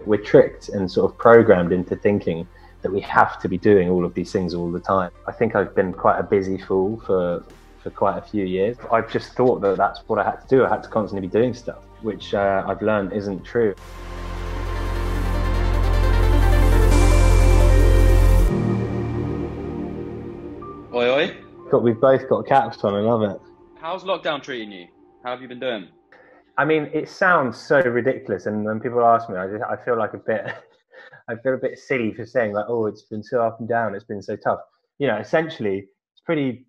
We're tricked and sort of programmed into thinking that we have to be doing all of these things all the time. I think I've been quite a busy fool for quite a few years. I've just thought that that's what I had to do. I had to constantly be doing stuff, which I've learned isn't true. Oi, oi. We've both got caps on, I love it. How's lockdown treating you? How have you been doing? I mean, it sounds so ridiculous, and when people ask me, I feel like I feel a bit silly for saying like, oh, it's been so up and down, it's been so tough. You know, essentially, it's a pretty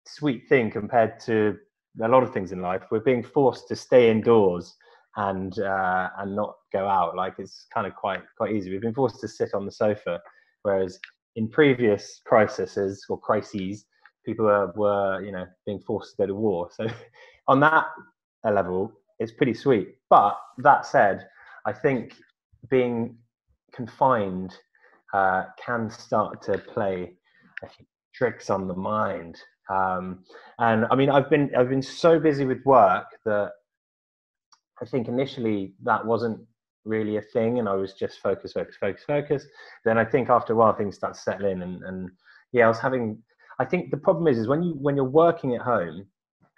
sweet thing compared to a lot of things in life. We're being forced to stay indoors and not go out. Like, it's kind of quite easy. We've been forced to sit on the sofa, whereas in previous crises, people were being forced to go to war. So on that level, it's pretty sweet. But that said, I think being confined can start to play tricks on the mind. And I mean, I've been so busy with work that I think initially that wasn't really a thing, and I was just focus. Then I think after a while things start to settle in, and yeah, I think the problem is when you're working at home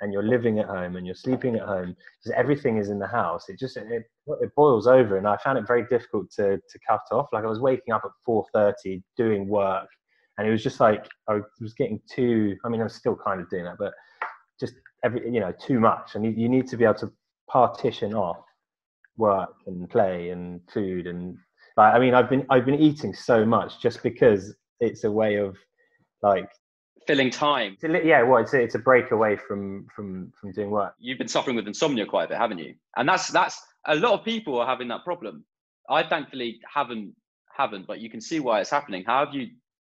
and you're living at home and you're sleeping at home, because everything is in the house, it boils over, and I found it very difficult to cut off. Like, I was waking up at 4:30 doing work, and it was just like I was getting too. I mean, I'm still kind of doing that, but just too much. And you need to be able to partition off work and play and food, and like, I mean, I've been eating so much just because it's a way of like filling time. It's a break away from doing work. You've been suffering with insomnia quite a bit, haven't you? And that's a lot of people are having that problem. I thankfully haven't, but you can see why it's happening. How have you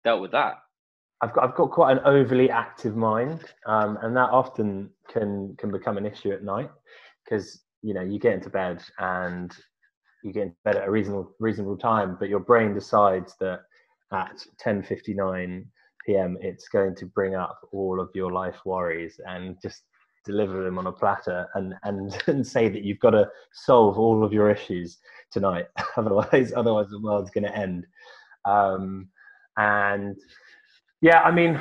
dealt with that? I've got quite an overly active mind, and that often can become an issue at night, because you get into bed and you get into bed at a reasonable time, but your brain decides that at 10:59 p.m. it's going to bring up all of your life worries and just deliver them on a platter and say that you've got to solve all of your issues tonight. otherwise the world's going to end. And yeah, I mean,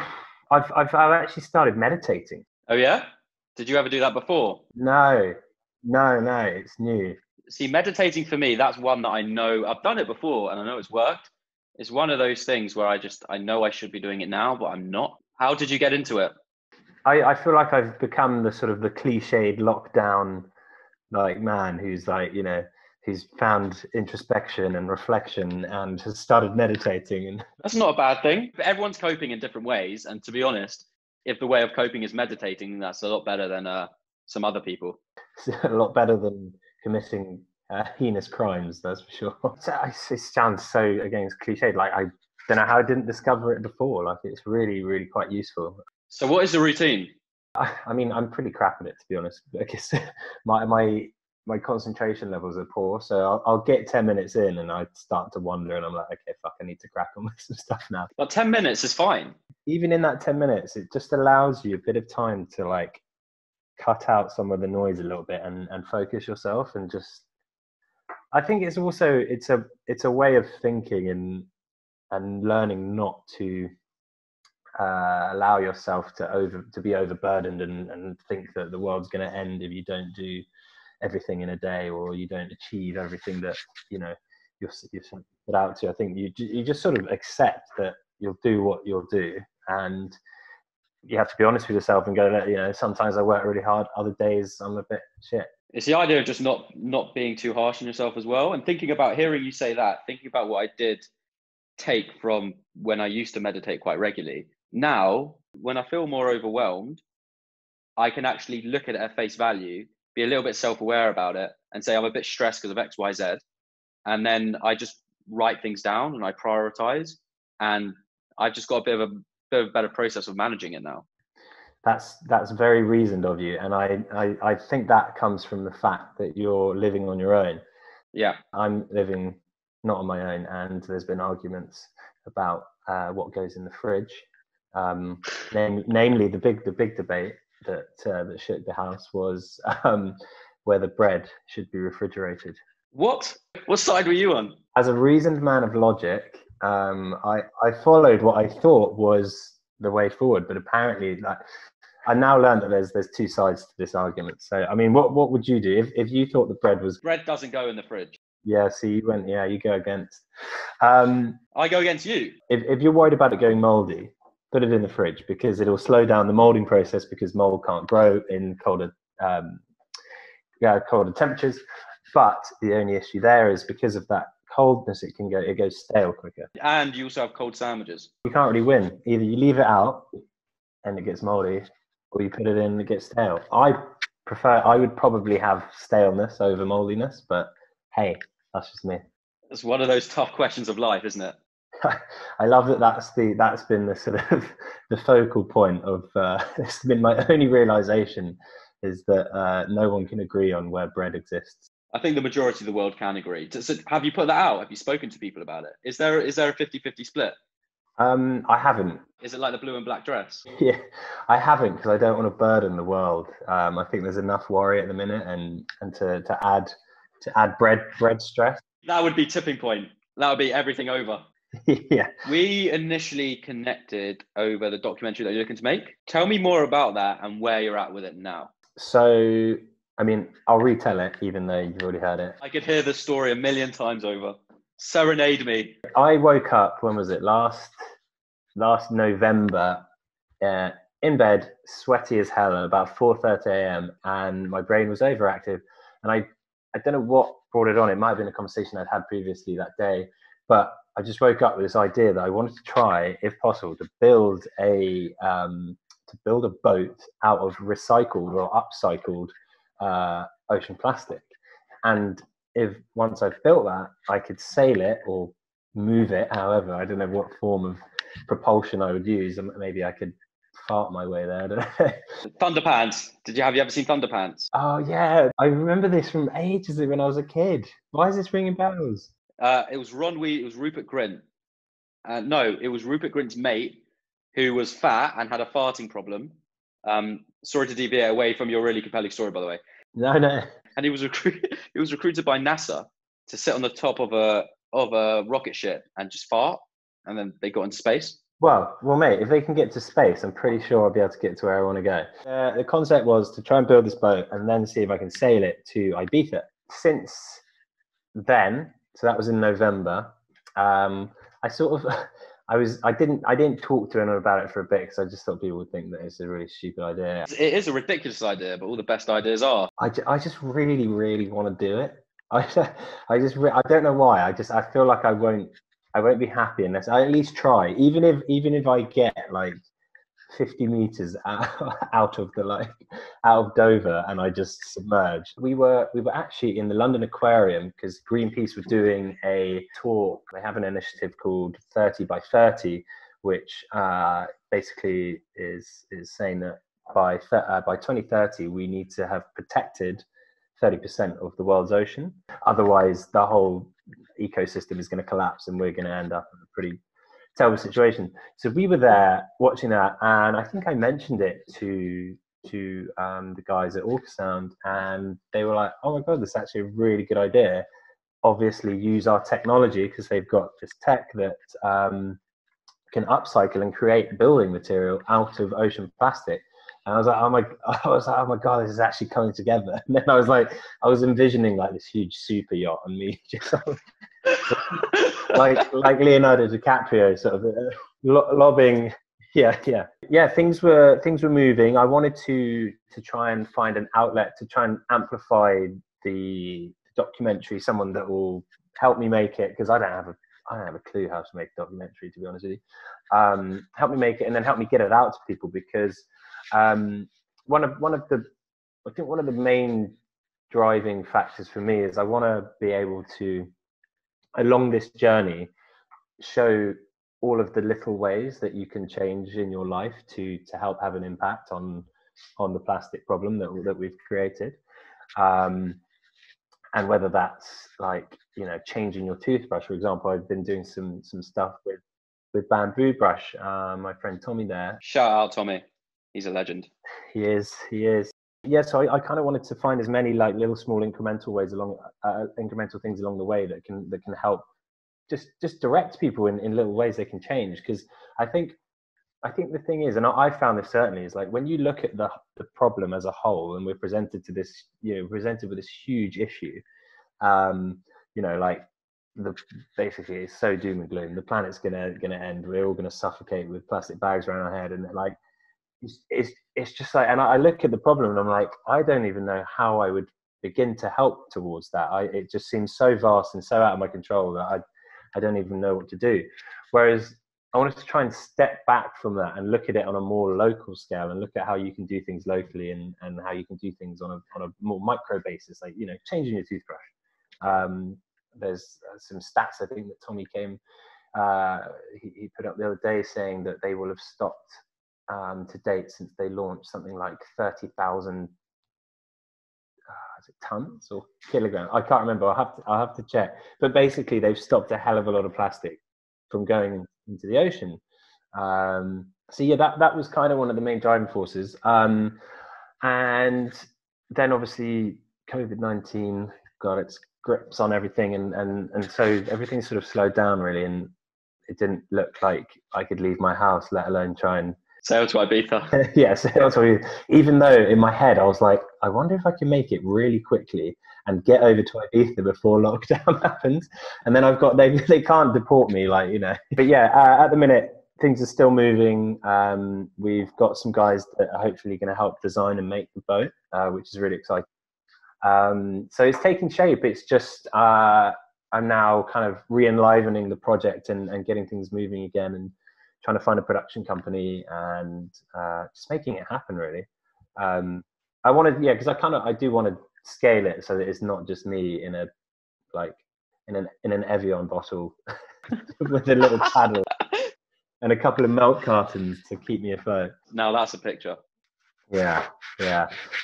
I've actually started meditating. Oh yeah? Did you ever do that before? No, it's new. See, meditating for me, that's one that I know I've done it before and I know it's worked. It's one of those things where I know I should be doing it now, but I'm not. How did you get into it? I feel like I've become the sort of the cliched lockdown like man who's like, who's found introspection and reflection and has started meditating. And that's not a bad thing. But everyone's coping in different ways, and to be honest, if the way of coping is meditating, that's a lot better than some other people. It's a lot better than committing heinous crimes, that's for sure. It sounds so, again, it's cliched. Like, I don't know how I didn't discover it before. Like, it's really, really quite useful. So what is the routine? I mean, I'm pretty crap at it, to be honest. I guess my concentration levels are poor, so I'll get 10 minutes in and I start to wonder, and I'm like, okay, fuck, I need to crack on with some stuff now. But 10 minutes is fine. Even in that 10 minutes, it just allows you a bit of time to like cut out some of the noise a little bit and focus yourself, and just, I think it's also, it's a way of thinking and learning not to allow yourself to be overburdened and think that the world's going to end if you don't do everything in a day, or you don't achieve everything that you're put out to. I think you just sort of accept that you'll do what you'll do, and you have to be honest with yourself and go, sometimes I work really hard, other days I'm a bit shit. It's the idea of just not being too harsh on yourself as well, and hearing you say that, thinking about what I did take from when I used to meditate quite regularly. Now, when I feel more overwhelmed, I can actually look at it at face value, be a little bit self-aware about it, and say I'm a bit stressed because of X, Y, Z. And then I just write things down and I prioritize, and I've just got a bit of a better process of managing it now. That's very reasoned of you, and I think that comes from the fact that you're living on your own. Yeah, I'm living not on my own, and there's been arguments about what goes in the fridge. Namely, the big debate that shook the house was whether bread should be refrigerated. What? What side were you on? As a reasoned man of logic, I followed what I thought was the way forward, but apparently, like, I now learned that there's two sides to this argument. So, I mean, what would you do if you thought the bread was? Bread doesn't go in the fridge. Yeah, so you went, yeah, you go against. I go against you. If you're worried about it going moldy, put it in the fridge because it'll slow down the molding process because mold can't grow in um, colder temperatures. But the only issue there is because of that coldness, it goes stale quicker. And you also have cold sandwiches. You can't really win. Either you leave it out and it gets moldy, or you put it in and it gets stale. I would probably have staleness over moldiness, but hey, that's just me. It's one of those tough questions of life, isn't it? I love that that's been the sort of the focal point of it's been my only realization is that no one can agree on where bread exists. I think the majority of the world can agree. So have you put that out? Have you spoken to people about it? Is there a 50-50 split? I haven't. Is it like the blue and black dress? Yeah, I haven't because I don't want to burden the world. I think there's enough worry at the minute, and to add bread stress. That would be tipping point. That would be everything over. Yeah. We initially connected over the documentary that you're looking to make. Tell me more about that and where you're at with it now. So, I mean, I'll retell it, even though you've already heard it. I could hear the story a million times over. Serenade me. I woke up, when was it? Last November, in bed, sweaty as hell, at about 4:30 a.m., and my brain was overactive. And I don't know what brought it on. It might have been a conversation I'd had previously that day, but I just woke up with this idea that I wanted to try, if possible, to build a boat out of recycled or upcycled ocean plastic. And if once I've built that, I could sail it or move it. However, I don't know what form of propulsion I would use. Maybe I could fart my way there. I don't know. Thunderpants. Have you ever seen Thunderpants? Oh yeah, I remember this from ages when I was a kid. Why is this ringing bells? It was It was Rupert Grint. No, it was Rupert Grint's mate who was fat and had a farting problem. Sorry to deviate away from your really compelling story, by the way. No. And he was recruited by NASA to sit on the top of a rocket ship and just fart, and then they got into space. Well, mate, if they can get to space, I'm pretty sure I'll be able to get to where I want to go. The concept was to try and build this boat and then see if I can sail it to Ibiza. Since then, so that was in November. I didn't talk to anyone about it for a bit because I just thought people would think that it's a really stupid idea. It is a ridiculous idea, but all the best ideas are. I just really, really want to do it. I don't know why. I feel like I won't be happy unless I at least try. Even if I get like 50 meters out of Dover and I just submerge. We were actually in the London Aquarium because Greenpeace were doing a talk. They have an initiative called 30 by 30, which basically is saying that by 2030 we need to have protected 30% of the world's ocean. Otherwise, the whole ecosystem is going to collapse and we're going to end up in a pretty terrible situation. So we were there watching that, and I think I mentioned it to the guys at Ultrasound, and they were like, "Oh my god, this is actually a really good idea." Obviously, use our technology because they've got this tech that can upcycle and create building material out of ocean plastic. And I was like, oh my god, this is actually coming together. And then I was envisioning like this huge super yacht and me just like Leonardo DiCaprio sort of lobbying. Yeah. Things were moving. I wanted to try and find an outlet to try and amplify the documentary. Someone that will help me make it because I don't have a clue how to make a documentary, to be honest with you. Help me make it and then help me get it out to people because one of the main driving factors for me is I want to be able to, along this journey, show all of the little ways that you can change in your life to help have an impact on the plastic problem that we've created. And whether that's like, changing your toothbrush, for example. I've been doing some stuff with bamboo brush. My friend Tommy there. Shout out Tommy. He's a legend. He is. Yeah, so I kind of wanted to find as many like little small incremental ways along, incremental things along the way that can help just direct people in little ways they can change. Because I think I think the thing is, and I found this certainly, is like when you look at the problem as a whole, and we're presented to this, presented with this huge issue, um, like the basically it's so doom and gloom. The planet's gonna end. We're all gonna suffocate with plastic bags around our head, and like it's just like, and I look at the problem and I'm like, I don't even know how I would begin to help towards that. It just seems so vast and so out of my control that I don't even know what to do. Whereas I wanted to try and step back from that and look at it on a more local scale and look at how you can do things locally and how you can do things on a more micro basis, like, changing your toothbrush. There's some stats I think that Tommy he put up the other day saying that they will have stopped to date since they launched something like 30,000 tons or kilograms. I can't remember. I'll have to check. But basically, they've stopped a hell of a lot of plastic from going into the ocean. So yeah, that was kind of one of the main driving forces. And then obviously COVID-19 got its grips on everything, and so everything sort of slowed down really, and it didn't look like I could leave my house, let alone try and sail to Ibiza. yeah, so even though in my head I was like, I wonder if I can make it really quickly and get over to Ibiza before lockdown happens, and then they can't deport me, But yeah, at the minute things are still moving. We've got some guys that are hopefully going to help design and make the boat, which is really exciting. So it's taking shape. It's just I'm now kind of re-enlivening the project and getting things moving again, and trying to find a production company and just making it happen really. I wanted, because I do want to scale it so that it's not just me in an Evian bottle with a little paddle and a couple of milk cartons to keep me afloat. Now that's a picture. Yeah.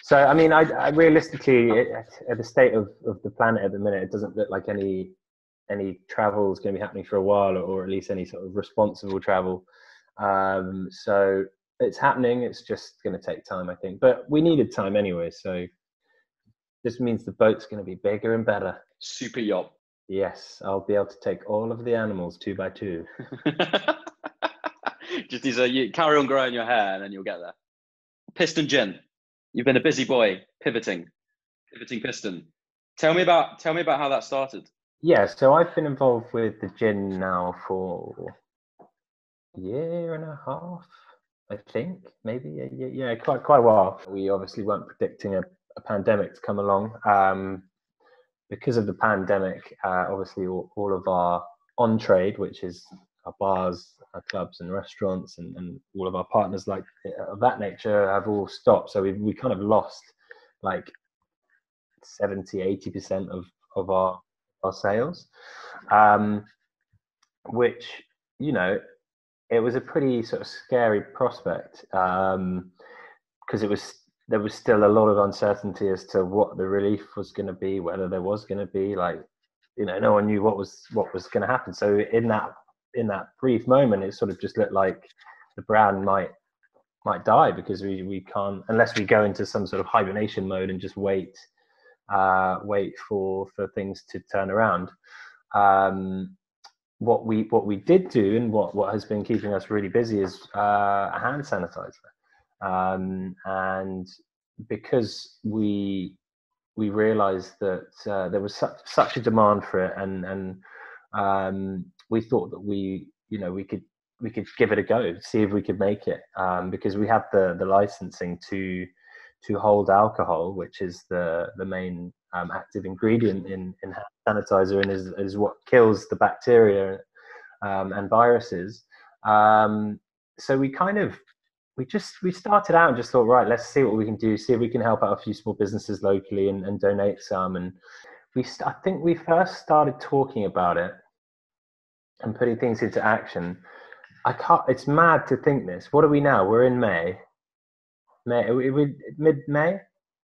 So I mean, I realistically, at the state of the planet at the minute, it doesn't look like any travel is going to be happening for a while, or at least any sort of responsible travel. So it's happening. It's just going to take time, I think. But we needed time anyway, so this means the boat's going to be bigger and better. Super yacht. Yes, I'll be able to take all of the animals 2 by 2. Just you carry on growing your hair, and then you'll get there. Piston Gin. You've been a busy boy, pivoting Piston. Tell me about how that started. Yeah, so I've been involved with the gin now for a year and a half, I think, maybe. Yeah, quite a while. We obviously weren't predicting a pandemic to come along. Because of the pandemic, obviously all of our on-trade, which is our bars, our clubs and restaurants, and all of our partners of that nature have all stopped. So we kind of lost like 70-80% of our sales, which, it was a pretty sort of scary prospect, because there was still a lot of uncertainty as to what the relief was going to be, whether there was going to be no one knew what was going to happen. So in that brief moment, it sort of just looked like the brand might die, because we can't, unless we go into some sort of hibernation mode and just wait for things to turn around. What we did do, and what has been keeping us really busy, is a hand sanitizer. And because we realized that there was such a demand for it, and we thought that we could give it a go, see if we could make it, because we had the licensing to hold alcohol, which is the main active ingredient in hand sanitizer, and is what kills the bacteria and viruses. So we started out and just thought, right, let's see what we can do, see if we can help out a few small businesses locally and donate some. And I think we first started talking about it and putting things into action. It's mad to think this. What are we now? We're in May, mid-May?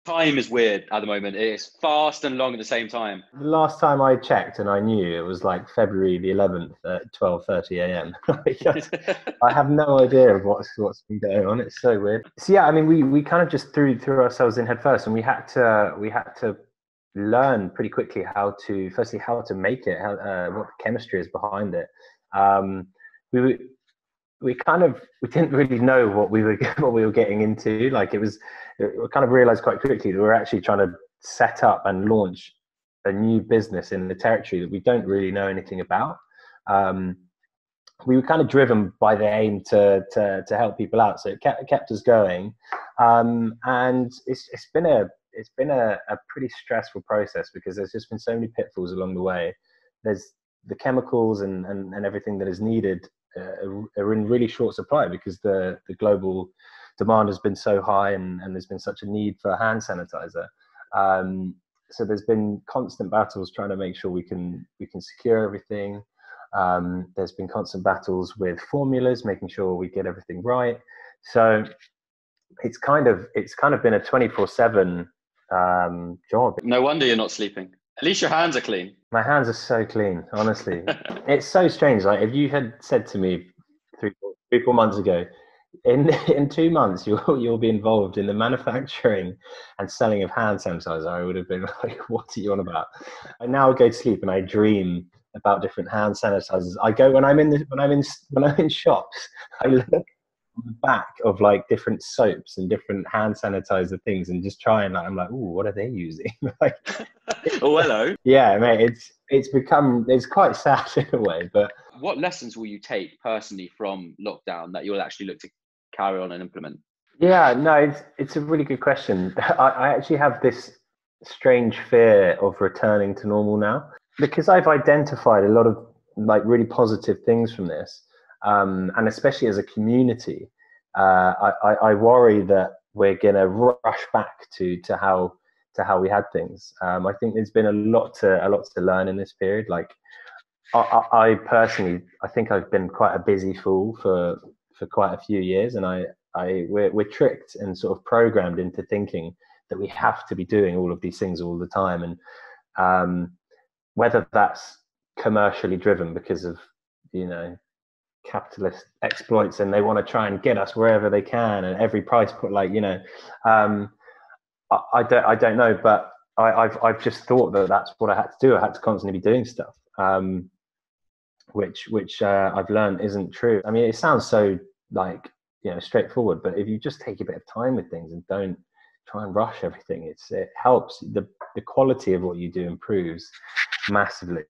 Time is weird at the moment. It's fast and long at the same time. The last time I checked and I knew, it was like February the 11th at 12:30 a.m. I have no idea of what's been going on. It's so weird. So yeah, I mean, we kind of just threw ourselves in head first, and we had to learn pretty quickly how to make it, what the chemistry is behind it. We we didn't really know what we were getting into. Like we kind of realized quite quickly that we were actually trying to set up and launch a new business in the territory that we don't really know anything about. We were kind of driven by the aim to help people out, so it kept us going. And it's been a pretty stressful process because there's just been so many pitfalls along the way. There's the chemicals and everything that is needed are in really short supply because the global demand has been so high, and there's been such a need for hand sanitizer. So there's been constant battles trying to make sure we can secure everything. There's been constant battles with formulas, making sure we get everything right. So it's kind of been a 24/7 job. No wonder you're not sleeping. At least your hands are clean. My hands are so clean, honestly. It's so strange. Like if you had said to me 4 months ago, in 2 months you'll be involved in the manufacturing and selling of hand sanitizer, I would have been like, what are you on about? I now go to sleep and I dream about different hand sanitizers. I go when I'm in shops, I look on the back of like different soaps and different hand sanitizer things and just try and I'm like, ooh, what are they using? Like, oh, hello. Yeah, mate, it's quite sad in a way. But what lessons will you take personally from lockdown that you'll actually look to carry on and implement? Yeah, no, it's a really good question. I actually have this strange fear of returning to normal now because I've identified a lot of like really positive things from this, and especially as a community, I worry that we're gonna rush back to how we had things. I think there's been a lot to learn in this period. Like I personally, I think I've been quite a busy fool for quite a few years, and we're tricked and sort of programmed into thinking that we have to be doing all of these things all the time, and whether that's commercially driven because of capitalist exploits and they want to try and get us wherever they can and every price put, like I don't know, but I've just thought that that's what I had to do. I had to constantly be doing stuff, which I've learned isn't true. I mean, it sounds so like straightforward, but if you just take a bit of time with things and don't try and rush everything, it helps. The quality of what you do improves massively.